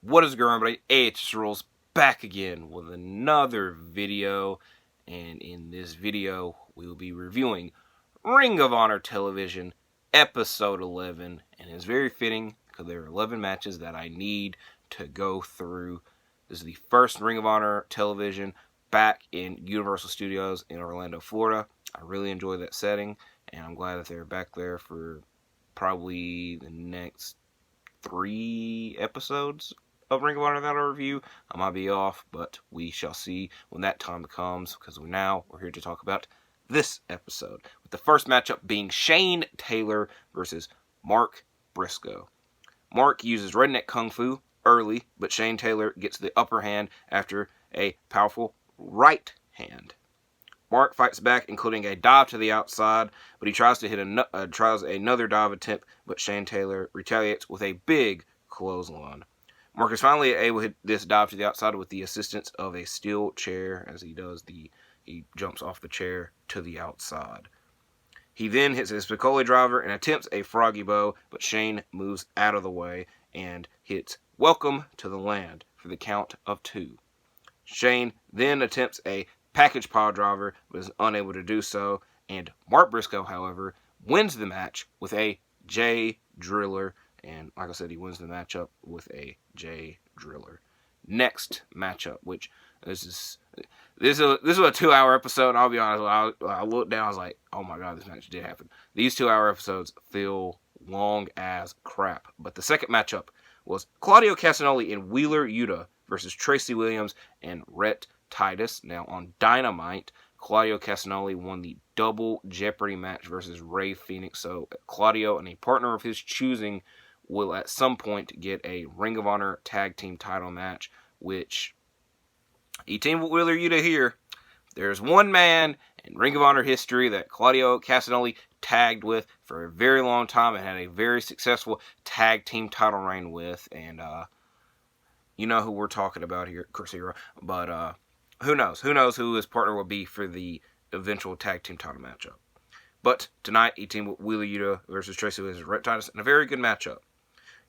What is going on, everybody? AH Rules back again with another video, and in this video we will be reviewing Ring of Honor Television Episode 11, and it's very fitting because there are 11 matches that I need to go through. This is the first Ring of Honor Television back in Universal Studios in Orlando, Florida. I really enjoy that setting, and I'm glad that they're back there for probably the next 3 episodes of Ring of Honor that I'll review. I might be off, but we shall see when that time comes, because we're here to talk about this episode, with the first matchup being Shane Taylor versus Mark Briscoe. Mark uses redneck kung fu early, but Shane Taylor gets the upper hand after a powerful right hand. Mark fights back, including a dive to the outside, but he tries to hit another dive attempt, but Shane Taylor retaliates with a big clothesline. Mark is finally able to hit this dive to the outside with the assistance of a steel chair. As he jumps off the chair to the outside. He then hits a Spicoli driver and attempts a froggy bow, but Shane moves out of the way and hits Welcome to the Land for the count of 2. Shane then attempts a package pile driver, but is unable to do so, and Mark Briscoe, however, wins the match with a J Driller, and like I said, he wins the matchup with a J Driller. Next matchup, which this is a 2-hour episode, and I'll be honest, I looked down, I was like, oh my god, this match did happen. These 2-hour episodes feel long as crap, but the second matchup was Claudio Castagnoli and Wheeler Yuta versus Tracy Williams and Rhett Titus. Now on Dynamite, Claudio Castagnoli won the double Jeopardy match versus Rey Fenix, so Claudio and a partner of his choosing will at some point get a Ring of Honor tag team title match, which he teamed with Wheeler Yuta here. There's one man in Ring of Honor history that Claudio Castagnoli tagged with for a very long time and had a very successful tag team title reign with, and you know who we're talking about here, Chris Hero, but who knows who his partner will be for the eventual tag team title matchup. But tonight he teamed with Wheeler Yuta versus Tracy Williams and Rhett Titus in a very good matchup.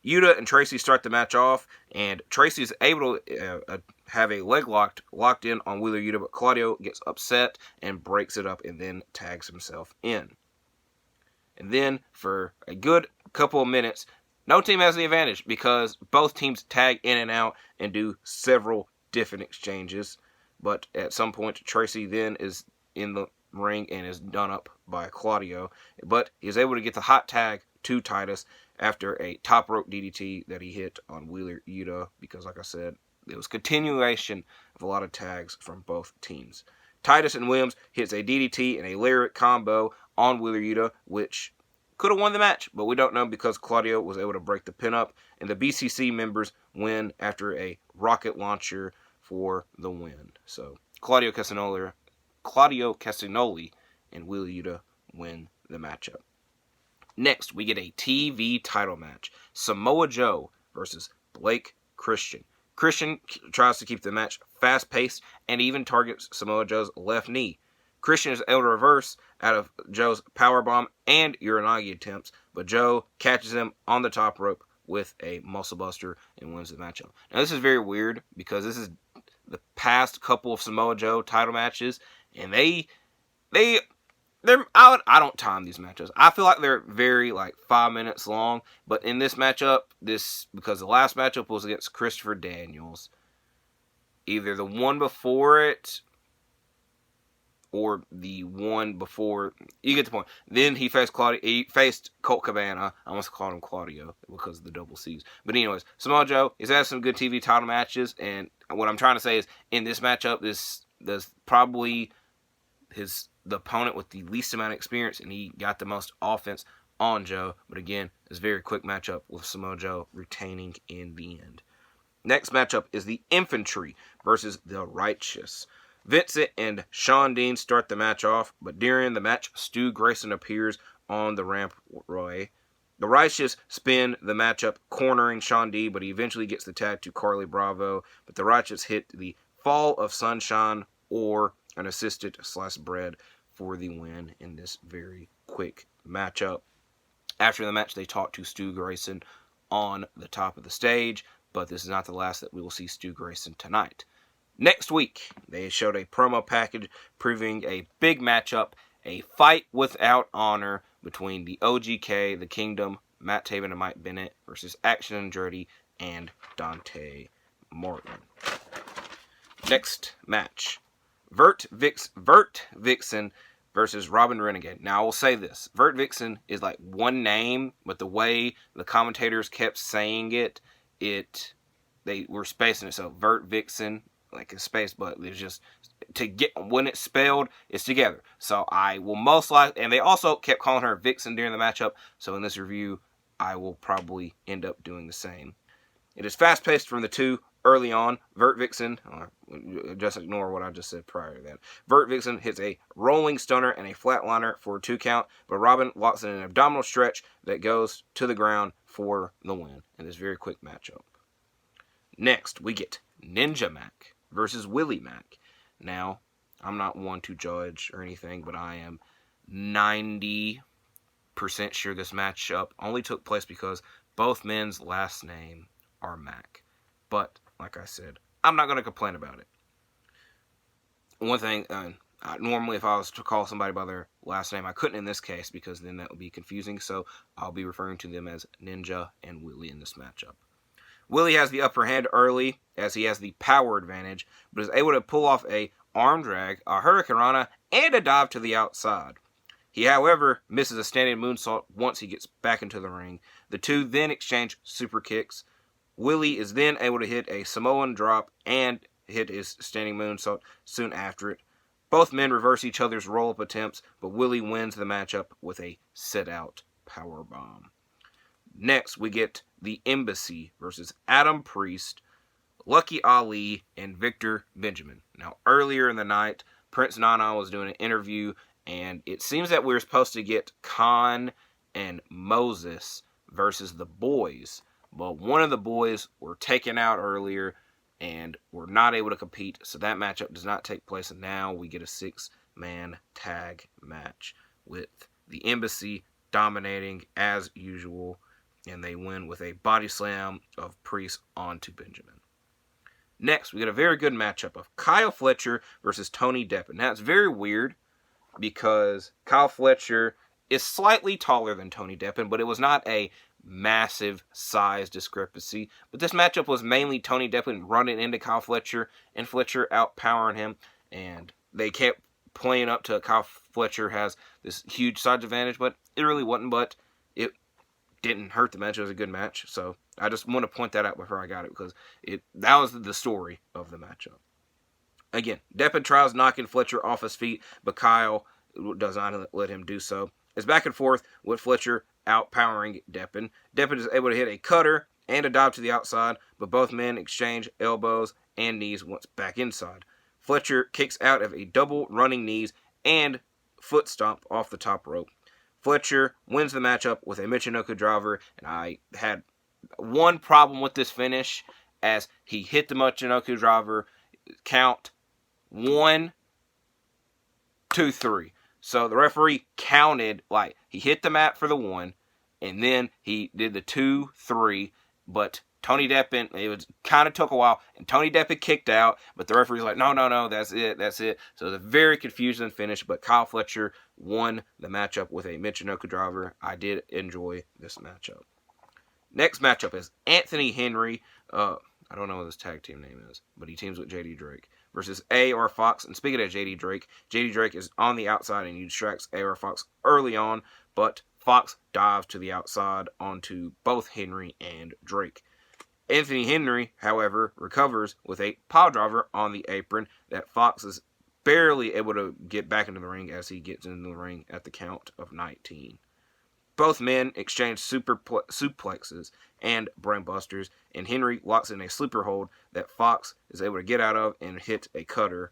Yuta and Tracy start the match off, and Tracy is able to have a leg locked in on Wheeler Yuta, but Claudio gets upset and breaks it up and then tags himself in. And then for a good couple of minutes, no team has the advantage because both teams tag in and out and do several different exchanges. But at some point, Tracy then is in the ring and is done up by Claudio. But he's able to get the hot tag to Titus after a top rope DDT that he hit on Wheeler Yuta, because like I said, it was continuation of a lot of tags from both teams. Titus and Williams hits a DDT and a lariat combo on Wheeler Yuta, which could have won the match, but we don't know because Claudio was able to break the pin up, and the BCC members win after a rocket launcher for the win. So Claudio Castagnoli and Wheeler Yuta win the matchup. Next, we get a TV title match. Samoa Joe versus Blake Christian. Christian tries to keep the match fast-paced and even targets Samoa Joe's left knee. Christian is able to reverse out of Joe's powerbomb and Uranagi attempts, but Joe catches him on the top rope with a muscle buster and wins the matchup. Now, this is very weird because this is the past couple of Samoa Joe title matches, and I don't time these matches. I feel like they're very 5 minutes long, but in this matchup, because the last matchup was against Christopher Daniels, either the one before it or the one before, you get the point. Then he faced Colt Cabana. I almost called him Claudio because of the double C's. But anyways, Samoa Joe has had some good TV title matches, and what I'm trying to say is, in this matchup, this probably the opponent with the least amount of experience, and he got the most offense on Joe. But again, it's a very quick matchup with Samoa Joe retaining in the end. Next matchup is the Infantry versus the Righteous. Vincent and Sean Dean start the match off, but during the match, Stu Grayson appears on the rampway. The Righteous spin the matchup, cornering Sean D, but he eventually gets the tag to Carly Bravo. But the Righteous hit the Fall of Sunshine or an assisted sliced bread for the win in this very quick matchup. After the match, they talk to Stu Grayson on the top of the stage, but this is not the last that we will see Stu Grayson tonight. Next week, they showed a promo package proving a big matchup, a fight without honor between the OGK, the Kingdom, Matt Taven and Mike Bennett versus Action Andretti and Dante Martin. Next match, Vert Vixen versus Robin Renegade. Now, I will say this. Vert Vixen is like one name, but the way the commentators kept saying it, they were spacing it. So, Vert Vixen, like a space, but it's just, when it's spelled, it's together. So, I will most likely, and they also kept calling her Vixen during the matchup. So, in this review, I will probably end up doing the same. It is fast-paced from the two early on. Vert Vixen, just ignore what I just said prior to that. Vert Vixen hits a rolling stunner and a flatliner for a 2 count, but Robin locks in an abdominal stretch that goes to the ground for the win in this very quick matchup. Next, we get Ninja Mac versus Willie Mac. Now, I'm not one to judge or anything, but I am 90% sure this matchup only took place because both men's last name are Mac. But, like I said, I'm not going to complain about it. One thing, normally if I was to call somebody by their last name, I couldn't in this case because then that would be confusing, so I'll be referring to them as Ninja and Willie in this matchup. Willie has the upper hand early, as he has the power advantage, but is able to pull off a arm drag, a Hurricane Rana, and a dive to the outside. He, however, misses a standing moonsault once he gets back into the ring. The two then exchange super kicks. Willie is then able to hit a Samoan drop and hit his standing moonsault soon after it. Both men reverse each other's roll-up attempts, but Willie wins the matchup with a sit-out powerbomb. Next, we get the Embassy versus Adam Priest, Lucky Ali, and Victor Benjamin. Now, earlier in the night, Prince Nana was doing an interview, and it seems that we were supposed to get Khan and Moses versus the boys. But one of the boys were taken out earlier and were not able to compete, so that matchup does not take place, and now we get a 6-man tag match with the Embassy dominating as usual, and they win with a body slam of Priest onto Benjamin. Next, we get a very good matchup of Kyle Fletcher versus Tony Deppen. Now, it's very weird because Kyle Fletcher is slightly taller than Tony Deppen, but it was not a massive size discrepancy. But this matchup was mainly Tony Deppen running into Kyle Fletcher and Fletcher outpowering him, and they kept playing up to Kyle Fletcher has this huge size advantage, but it really wasn't, but it didn't hurt the match. It was a good match, so I just want to point that out before I got it, because that was the story of the matchup. Again, Deppen tries knocking Fletcher off his feet, but Kyle does not let him do so. It's back and forth with Fletcher outpowering Deppen. Deppen is able to hit a cutter and a dive to the outside, but both men exchange elbows and knees once back inside. Fletcher kicks out of a double running knees and foot stomp off the top rope. Fletcher wins the matchup with a Michinoku driver, and I had one problem with this finish as he hit the Michinoku driver count 1, 2, 3. So the referee counted, like, he hit the mat for the 1, and then he did the 2, 3, but Tony Deppen, kind of took a while, and Tony Deppen kicked out, but the referee's like, no, that's it. So it was a very confusing finish, but Kyle Fletcher won the matchup with a Michinoku driver. I did enjoy this matchup. Next matchup is Anthony Henry, I don't know what his tag team name is, but he teams with JD Drake, versus AR Fox. And speaking of JD Drake is on the outside and he distracts AR Fox early on, but Fox dives to the outside onto both Henry and Drake. Anthony Henry, however, recovers with a pile driver on the apron that Fox is barely able to get back into the ring as he gets into the ring at the count of 19. Both men exchange suplexes and brainbusters, and Henry locks in a sleeper hold that Fox is able to get out of and hit a cutter.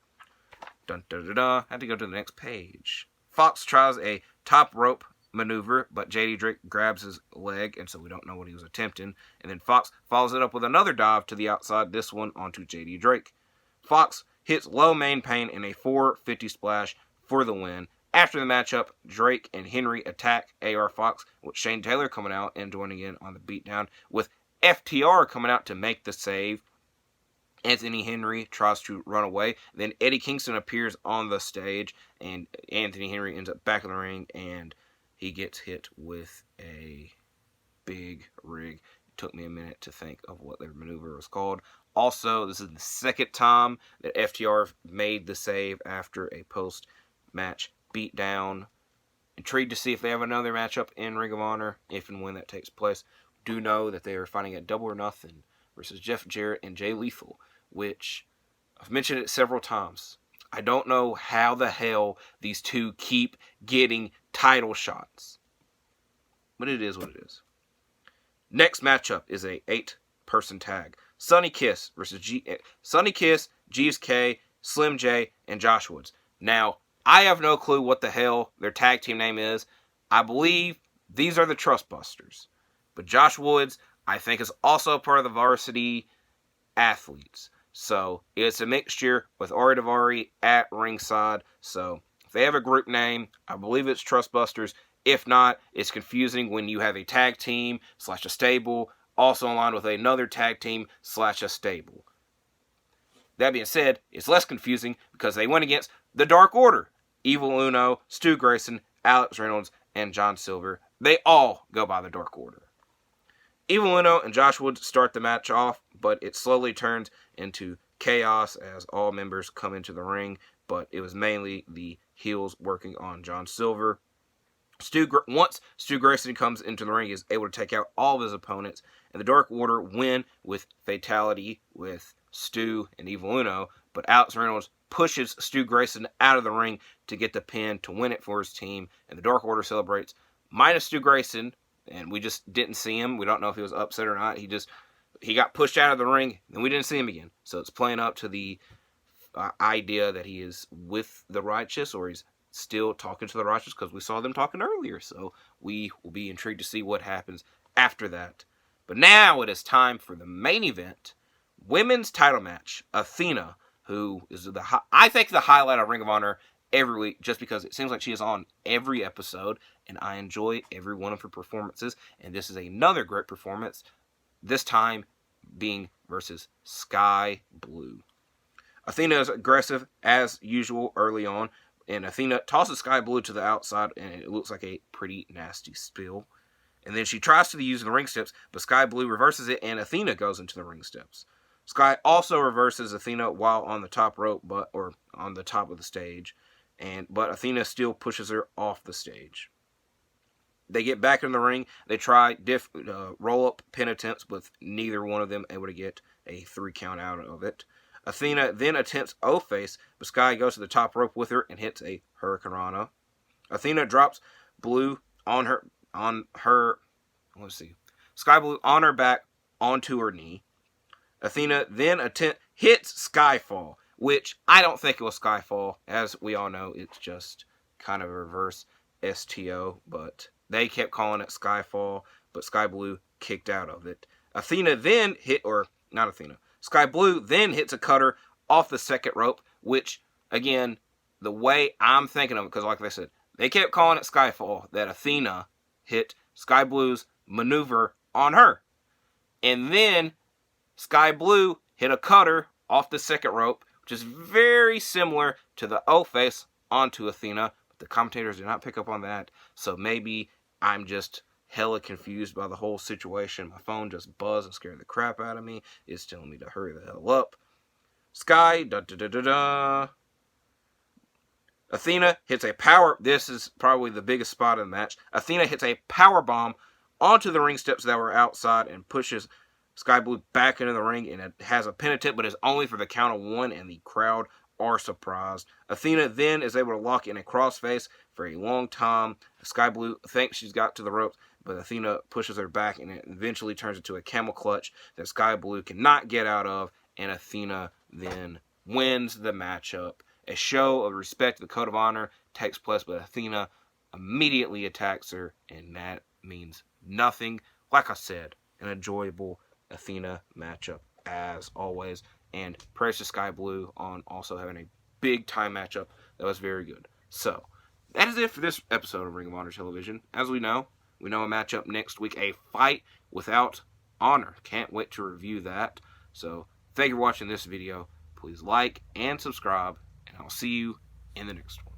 Dun dun dun dun. I had to go to the next page. Fox tries a top rope maneuver, but JD Drake grabs his leg, and so we don't know what he was attempting. And then Fox follows it up with another dive to the outside, this one onto JD Drake. Fox hits low main pain in a 450 splash for the win. After the matchup, Drake and Henry attack AR Fox, with Shane Taylor coming out and joining in on the beatdown, with FTR coming out to make the save. Anthony Henry tries to run away. Then Eddie Kingston appears on the stage, and Anthony Henry ends up back in the ring, and he gets hit with a big rig. It took me a minute to think of what their maneuver was called. Also, this is the second time that FTR made the save after a post-match beatdown. Intrigued to see if they have another matchup in Ring of Honor, if and when that takes place. Do know that they are fighting at Double or Nothing versus Jeff Jarrett and Jay Lethal, which I've mentioned it several times. I don't know how the hell these two keep getting title shots, but it is what it is. Next matchup is a 8-person tag. Sonny Kiss versus Sonny Kiss, Jeeves K, Slim J, and Josh Woods. Now, I have no clue what the hell their tag team name is. I believe these are the Trustbusters. But Josh Woods, I think, is also part of the Varsity Athletes. So, it's a mixture with Ari Daivari at ringside. So, if they have a group name, I believe it's Trustbusters. If not, it's confusing when you have a tag team / a stable also aligned with another tag team / a stable. That being said, it's less confusing because they went against the Dark Order. Evil Uno, Stu Grayson, Alex Reynolds, and John Silver. They all go by the Dark Order. Evil Uno and Josh Woods start the match off, but it slowly turns into chaos as all members come into the ring, but it was mainly the heels working on John Silver. Once Stu Grayson comes into the ring, he is able to take out all of his opponents, and the Dark Order win with fatality with Stu and Evil Uno, but Alex Reynolds pushes Stu Grayson out of the ring to get the pin to win it for his team, and the Dark Order celebrates, minus Stu Grayson, and we just didn't see him. We don't know if he was upset or not. He got pushed out of the ring, and we didn't see him again. So it's playing up to the idea that he is with the Righteous, or he's still talking to the Righteous, because we saw them talking earlier. So we will be intrigued to see what happens after that. But now it is time for the main event, women's title match. Athena, who is I think the highlight of Ring of Honor every week, just because it seems like she is on every episode, and I enjoy every one of her performances, and this is another great performance, this time being versus Skye Blue. Athena is aggressive as usual early on, and Athena tosses Skye Blue to the outside, and it looks like a pretty nasty spill. And then she tries to use the ring steps, but Skye Blue reverses it, and Athena goes into the ring steps. Skye also reverses Athena while on the top rope, or on the top of the stage, but Athena still pushes her off the stage. They get back in the ring. They try roll-up pin attempts, with neither one of them able to get a 3 count out of it. Athena then attempts O-face, but Skye goes to the top rope with her and hits a Hurricane Rana. Athena drops Blue on her. Skye Blue on her back onto her knee. Athena then hits Skyfall, which I don't think it was Skyfall. As we all know, it's just kind of a reverse STO, but they kept calling it Skyfall, but Skye Blue kicked out of it. Skye Blue then hits a cutter off the second rope, which, again, the way I'm thinking of it, because like I said, they kept calling it Skyfall, that Athena hit Skye Blue's maneuver on her. And then Skye Blue hit a cutter off the second rope, which is very similar to the O-face onto Athena, but the commentators did not pick up on that, so maybe I'm just hella confused by the whole situation. My phone just buzzed and scared the crap out of me. It's telling me to hurry the hell up. Skye, Athena hits a power, this is probably the biggest spot in the match. Athena hits a power bomb onto the ring steps that were outside and pushes Skye Blue back into the ring, and it has a pin attempt, but it's only for the count of 1, and the crowd are surprised. Athena then is able to lock in a crossface for a long time. Skye Blue thinks she's got to the ropes, but Athena pushes her back, and it eventually turns into a camel clutch that Skye Blue cannot get out of, and Athena then wins the matchup. A show of respect to the Code of Honor takes place, but Athena immediately attacks her, and that means nothing. Like I said, an enjoyable Athena matchup as always, and praise to Skye Blue on also having a big time matchup that was very good. So that is it for this episode of Ring of Honor Television. As we know a matchup next week, a fight without Honor. Can't wait to review that. So thank you for watching this video. Please like and subscribe, and I'll see you in the next one.